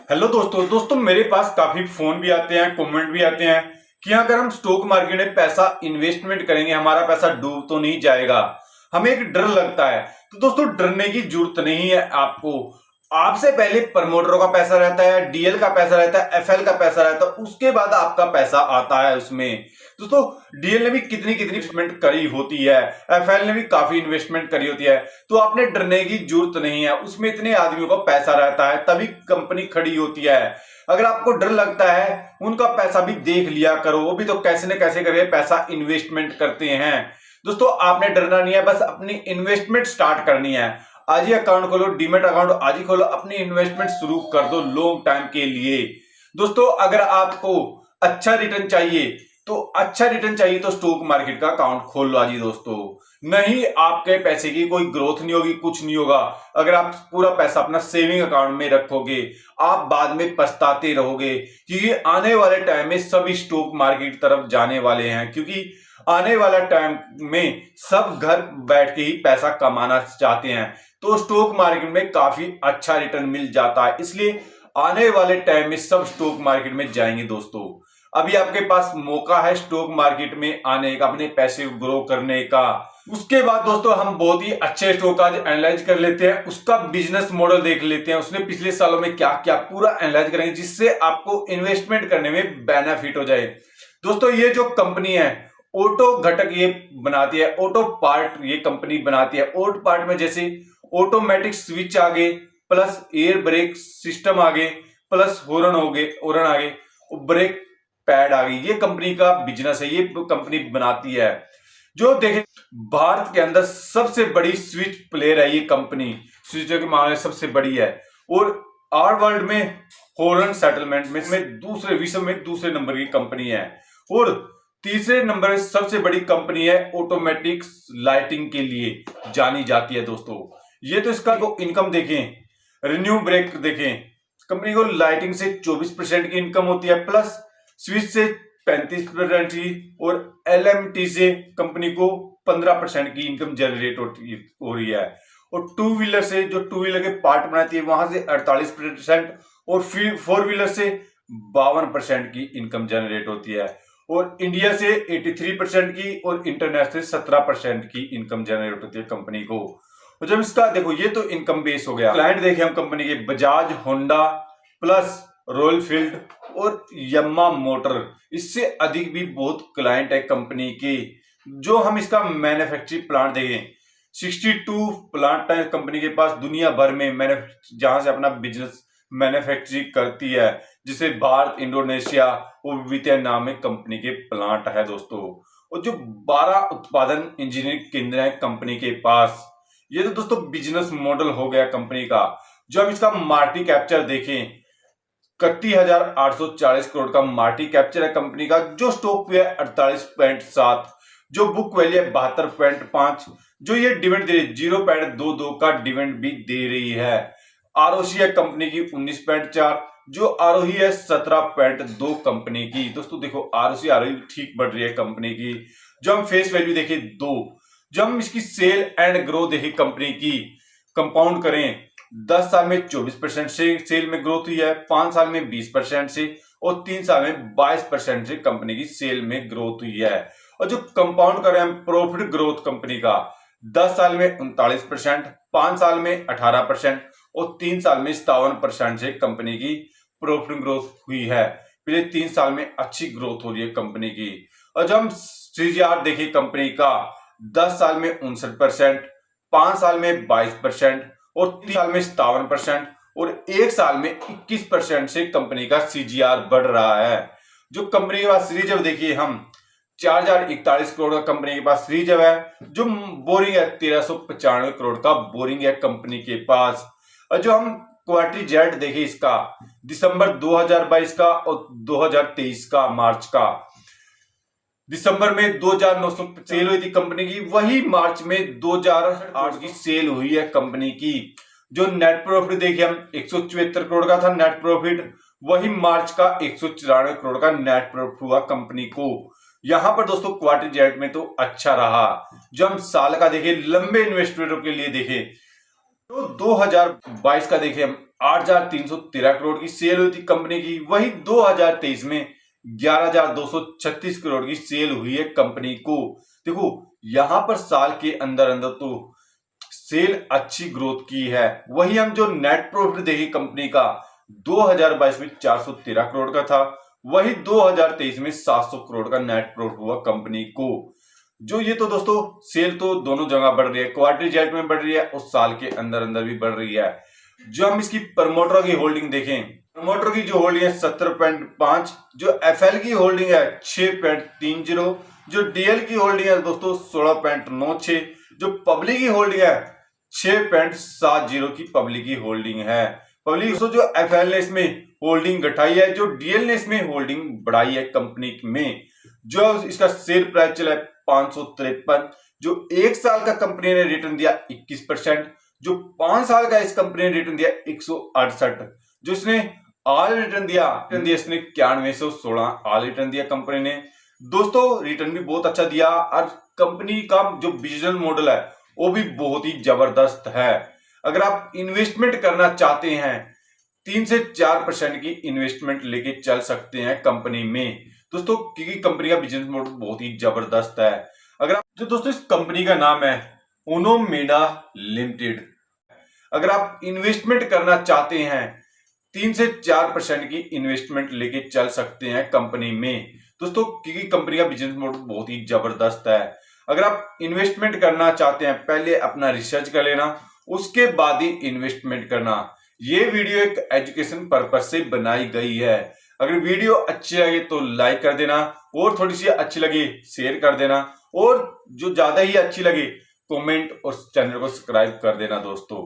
Hello दोस्तों मेरे पास काफी फोन भी आते हैं, कमेंट भी आते हैं कि अगर हम स्टॉक मार्केट में पैसा इन्वेस्टमेंट करेंगे हमारा पैसा डूब तो नहीं जाएगा। हमें एक डर लगता है। तो दोस्तों डरने की जरूरत नहीं है आपको। आपसे पहले प्रमोटरों का पैसा रहता है, डीएल का पैसा रहता है, एफएल का पैसा रहता है, उसके बाद आपका पैसा आता है उसमें। दोस्तों डीएल ने भी कितनी कितनी इन्वेस्टमेंट करी होती है, एफएल ने भी काफी इन्वेस्टमेंट करी होती है। तो आपने डरने की जरूरत नहीं है, उसमें इतने आदमियों का पैसा रहता है तभी कंपनी खड़ी होती है। अगर आपको डर लगता है उनका पैसा भी देख लिया करो, वो भी तो कैसे न कैसे करके पैसा इन्वेस्टमेंट करते हैं। दोस्तों आपने डरना नहीं है, बस अपनी इन्वेस्टमेंट स्टार्ट करनी है। आज ही अकाउंट खोलो, डीमेट अकाउंट आज ही खोलो, अपनी इन्वेस्टमेंट शुरू कर दो लॉन्ग टाइम के लिए। दोस्तों अगर आपको अच्छा रिटर्न चाहिए तो स्टॉक मार्केट का अकाउंट खोल लो आज ही दोस्तों। नहीं आपके पैसे की कोई ग्रोथ नहीं होगी, कुछ नहीं होगा। अगर आप पूरा पैसा अपना सेविंग अकाउंट में रखोगे आप बाद में पछताते रहोगे, क्योंकि आने वाले टाइम में सभी स्टॉक मार्केट तरफ जाने वाले हैं। क्योंकि आने वाला टाइम में सब घर बैठ के ही पैसा कमाना चाहते हैं, तो स्टॉक मार्केट में काफी अच्छा रिटर्न मिल जाता है। इसलिए आने वाले टाइम में सब स्टॉक मार्केट में जाएंगे दोस्तों। अभी आपके पास मौका है स्टॉक मार्केट में आने का, अपने पैसे ग्रो करने का। उसके बाद दोस्तों हम बहुत ही अच्छे स्टॉक आज एनालाइज कर लेते हैं, उसका बिजनेस मॉडल देख लेते हैं, उसने पिछले सालों में क्या क्या पूरा एनालाइज करेंगे, जिससे आपको इन्वेस्टमेंट करने में बेनिफिट हो जाए। दोस्तों ये जो कंपनी है ऑटो घटक ये बनाती है, ऑटो पार्ट ये कंपनी बनाती है। ऑटो पार्ट में जैसे ऑटोमेटिक स्विच आ गए, प्लस एयर ब्रेक सिस्टम आ गए, प्लस हॉर्न आ गए, ब्रेक पैड आ गई। ये कंपनी का बिजनेस है, ये कंपनी बनाती है। जो देखें भारत के अंदर सबसे बड़ी स्विच प्लेयर है ये कंपनी, स्विचों के मामले में सबसे बड़ी है। और आर वर्ल्ड में हॉर्न सेटलमेंट में दूसरे विश्व में दूसरे नंबर की कंपनी है। और तीसरे नंबर में सबसे बड़ी कंपनी है ऑटोमेटिक लाइटिंग के लिए जानी जाती है दोस्तों। ये तो इसका इनकम देखें, रिन्यू ब्रेक देखें, कंपनी को लाइटिंग से 24% की इनकम होती है, प्लस स्विच से 35% की, और एलएमटी से कंपनी को 15% की इनकम जनरेट हो रही है। और टू व्हीलर से जो टू व्हीलर के पार्ट बनाती है वहां से 48%, और फोर व्हीलर से 52% की इनकम जनरेट होती है। और इंडिया से 83% की और इंटरनेशनल से 17% की इनकम जनरेट होती है कंपनी को। और जब इसका देखो ये तो इनकम बेस हो गया। क्लाइंट देखे हम कंपनी के Bajaj, Honda, plus royal field और यम्मा मोटर, इससे अधिक भी बहुत क्लाइंट है कंपनी के। जो हम इसका मैन्युफैक्चरिंग प्लांट देखें 62 प्लांट है कंपनी के पास दुनिया भर में, जहां से अपना बिजनेस मैन्युफैक्चरिंग करती है, जिसे भारत, इंडोनेशिया और वियतनाम में कंपनी के प्लांट है दोस्तों। और जो 12 उत्पादन इंजीनियरिंग केंद्र है कंपनी के पास। ये तो दोस्तों बिजनेस मॉडल हो गया कंपनी का। जो हम इसका मार्केट कैप्चर देखें 31,840 करोड़ का मार्केट कैप्चर है कंपनी का। जो स्टॉक पे है 48.7, जो बुक वैल्यू है 72.5, जो ये डिविडेंड दे रही है 0.22 का डिविडेंड भी दे रही है। आरओसी है कंपनी की 19.4, जो आरओई है 17.2 कंपनी की। दोस्तों देखो आरओई ठीक बढ़ रही है कंपनी की। जो हम फेस वैल्यू देखें 2, जब हम इसकी सेल एंड ग्रोथ देखें कंपनी की, कंपाउंड करें 10 साल में 24% से सेल में ग्रोथ हुई है, 5 साल में 20% से, और 3 साल में 22% से कंपनी की सेल में ग्रोथ हुई है। और जो कंपाउंड करें हम प्रॉफिट ग्रोथ कंपनी का 10 साल में 39%, 5 साल में 18% और 3 साल में 57% से कंपनी की प्रॉफिट ग्रोथ हुई है। पिछले 3 साल में अच्छी ग्रोथ हो रही है कंपनी की। और जब हम सीजीआर देखें कंपनी का 10 साल में 59%, 5 साल में 22% और 3 साल में 57% और 1 साल में 21% से कंपनी का सीजीआर बढ़ रहा है। जो कंपनी के पास रिजर्व देखिए हम 4041 करोड़ का कंपनी के पास रिजर्व है। जो बोरिंग है 1395 करोड़ का बोरिंग है कंपनी के पास। और जो हम क्वार्टरी जेट देखिए इसका दिसंबर 2022 का और 2023 का मार्च का, दिसंबर में 2,900 सेल हुई थी कंपनी की, वही मार्च में 2,008 की सेल हुई है कंपनी की। जो नेट प्रॉफिट देखिए हम 174 करोड़ का था नेट प्रॉफिट, वही मार्च का 194 करोड़ का नेट प्रॉफिट हुआ कंपनी को। यहां पर दोस्तों क्वार्टर जेट में तो अच्छा रहा। जो हम साल का देखें लंबे इन्वेस्टरों के लिए देखें तो 2022 का देखें हम 8,313 करोड़ की सेल हुई थी कंपनी की। वही 2023 में 11,236 करोड़ की सेल हुई है कंपनी को। देखो यहां पर साल के अंदर अंदर तो सेल अच्छी ग्रोथ की है। वही हम जो नेट प्रॉफिट देखें कंपनी का 2022 में 413 करोड़ का था, वही 2023 में 700 करोड़ का नेट प्रॉफिट हुआ कंपनी को। जो ये तो दोस्तों सेल तो दोनों जगह बढ़ रही है, क्वार्टर रिजल्ट में बढ़ रही है और साल के अंदर अंदर भी बढ़ रही है। जो हम इसकी प्रमोटर की होल्डिंग देखें, प्रमोटर की जो होल्डिंग है 17.5, जो एफएल की होल्डिंग है 6.30, जो डीएल की होल्डिंग है दोस्तों 16.96, जो पब्लिक की होल्डिंग है 6.70 की पब्लिक की होल्डिंग है। पब्लिक दोस्तों जो एफएल ने इसमें होल्डिंग घटाई है, जो डीएल ने इसमें होल्डिंग बढ़ाई है कंपनी में। जो इसका शेयर प्राइस चला है 553, जो एक साल का कंपनी ने रिटर्न दिया 21%, जो 5 साल का इस कंपनी ने रिटर्न दिया 168, जो इसने ऑल रिटर्न दिया इसने 9116 ऑल रिटर्न दिया कंपनी ने। दोस्तों रिटर्न भी बहुत अच्छा दिया और कंपनी का जो बिजनेस मॉडल है वो भी बहुत ही जबरदस्त है। अगर आप इन्वेस्टमेंट करना चाहते हैं 3 से 4% की इन्वेस्टमेंट लेके चल सकते हैं कंपनी में दोस्तों, क्योंकि कंपनी का बिजनेस मॉडल बहुत ही जबरदस्त है। अगर आप जो दोस्तों इस कंपनी का नाम है उनो मेडा लिमिटेड। अगर आप इन्वेस्टमेंट करना चाहते हैं 3 से 4% की इन्वेस्टमेंट लेके चल सकते हैं कंपनी में दोस्तों, क्योंकि कंपनी का बिजनेस मॉडल बहुत ही जबरदस्त है। अगर आप इन्वेस्टमेंट करना चाहते हैं पहले अपना रिसर्च कर लेना, उसके बाद ही इन्वेस्टमेंट करना। ये वीडियो एक एजुकेशन पर्पज से बनाई गई है। अगर वीडियो अच्छी लगे तो लाइक कर देना, और थोड़ी सी अच्छी लगे शेयर कर देना, और जो ज्यादा ही अच्छी लगे कमेंट और चैनल को सब्सक्राइब कर देना दोस्तों।